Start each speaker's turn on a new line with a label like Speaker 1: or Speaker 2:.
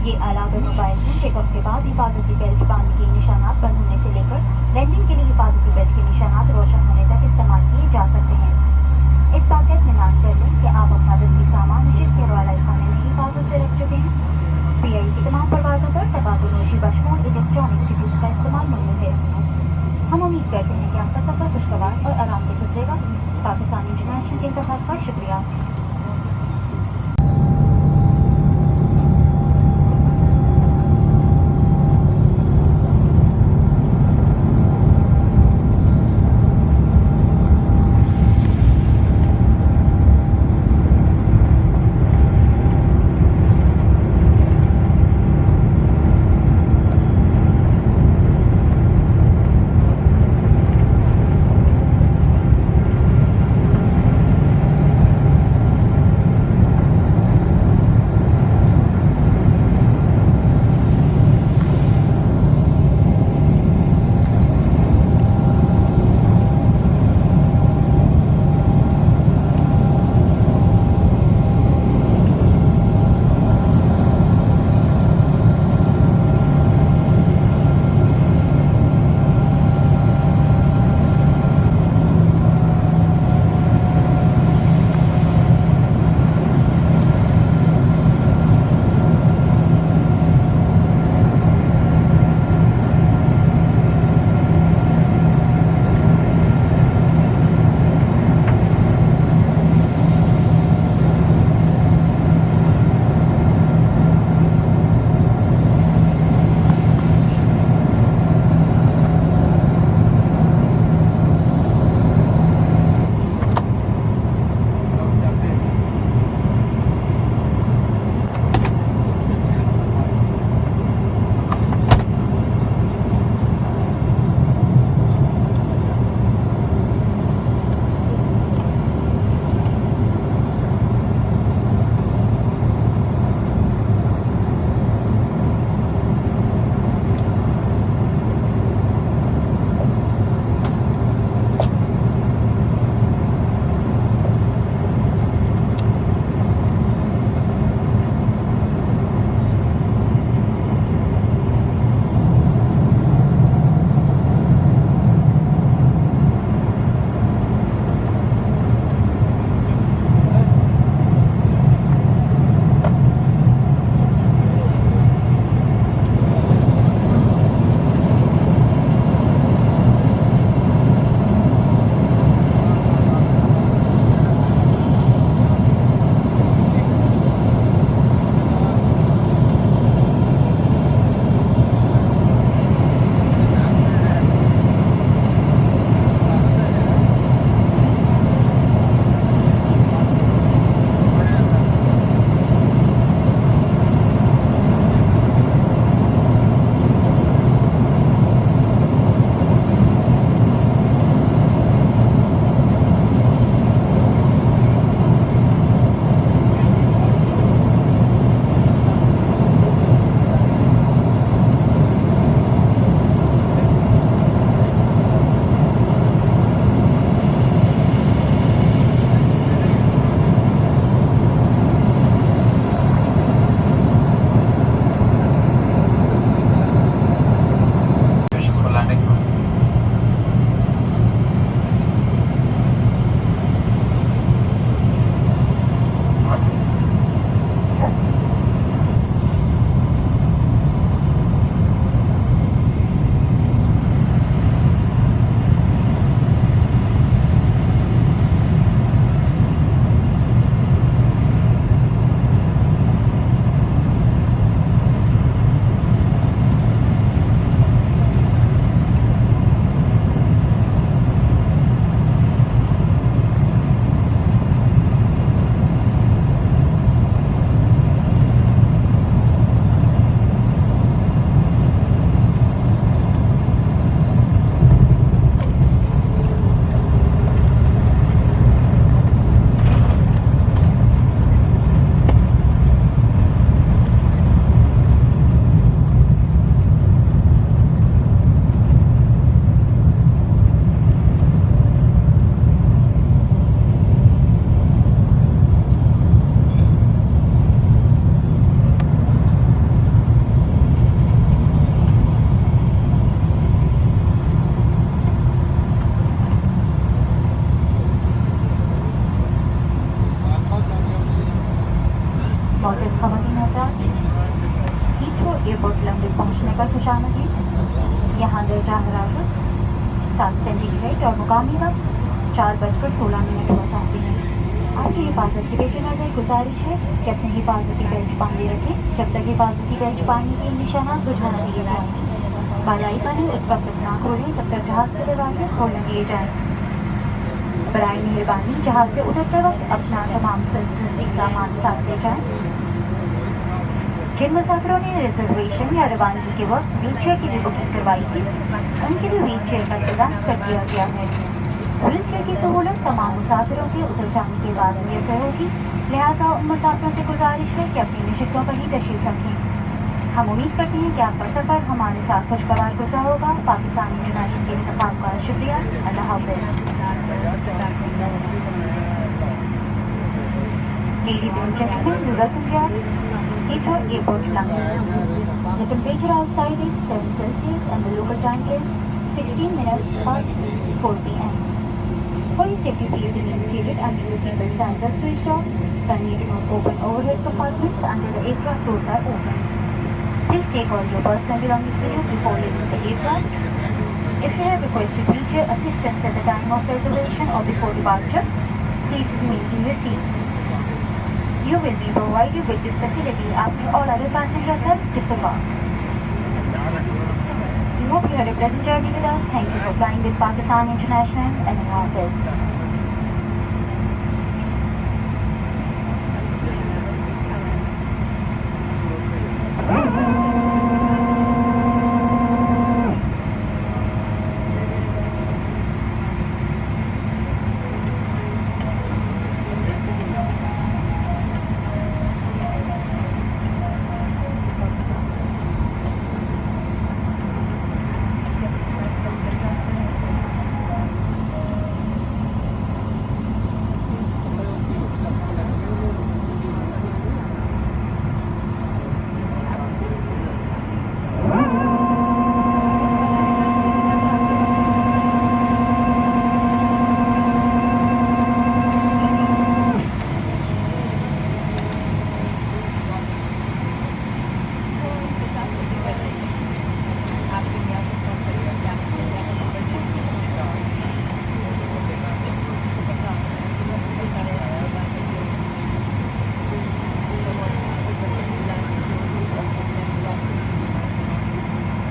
Speaker 1: ये अलावा mobile phone checkup के बाद हिफाजती बेल्ट बांध के निशानात बंद होने से लेकर लैंडिंग के लिए हिफाजती बेल्ट के निशानात रोशन होने तक इस्तेमाल किए जा सकते हैं। इस बात का इत्मीनान कर लें कि आप अपना जरूरी सामान शिप के हवालाई खाने में हिफाजत से रख चुके हैं। पीआई की तमाम परवाजों पर तबादुलनोशी बशमूल इलेक्ट्रॉनिक टिकट का इस्तेमाल ममनू है। हम उम्मीद करते हैं कि आपका सफर खुशगवार और आराम से गुजरेगा। पाकिस्तान इंटरनेशनल के इंतज़ार का शुक्रिया। खवातीन हज़रात, हीथ्रो एयरपोर्ट लंदन पहुंचने पर खुशामदीद। यहाँ दर्जा हरारत 7 सेंटीग्रेड और मुकामी वक्त 4:16 हुआ चाहती है। आपकी हिफाजत की पेश नज़र गुजारिश है कि अपने हिफाजती बेल्ट बांधे रखें जब तक हिफाजती बेल्ट पानी के निशानात बुझा न दिए जाएं। बालाई पानी उस वक्त न खोलें जब तक जहाज के दरवाजे खोल न दिए जाएं। बराए मेहरबानी जहाज से उतरते वक्त अपना तमाम इक़दाम साथ ले जाएं। जिन मुसाफिरों ने रिजर्वेशन या रवानगी के वक्त व्हीलचेयर की भी बुकिंग करवाई थी, उनके लिए व्हीलचेयर का इंतजाम कर दिया गया है। व्हीलचेयर की सहूलत तमाम मुसाफिरों के उतर जाने के बाद मुयसर होगी, लिहाजा उन मुसाफिरों से गुजारिश है कि अपनी नशिस्तों पर ही तशरीफ रखें। हम उम्मीद करते हैं कि आपका सफर हमारे साथ खुशगवार गुजरा होगा। पाकिस्तान इंटरनेशनल के इंतखाब का शुक्रिया। अल्लाह हाफ़िज़। Ladies and gentlemen, we welcome you at Heathrow Airport, London. The temperature outside is 7 Celsius and the local time is 16 minutes past 4 p.m. For your safety, please remain seated until the seatbelt signs are switched off. Kindly do not open overhead compartments until the aircraft doors are open. Please take all your personal belongings with you before leaving the aircraft. If you have requested wheelchair assistance at the time of reservation or before departure, please remain in your seats. You will be provided with this facility after all other passengers have disembarked. We hope you had a pleasant journey with us. Thank you for flying with Pakistan International and Allah Hafiz.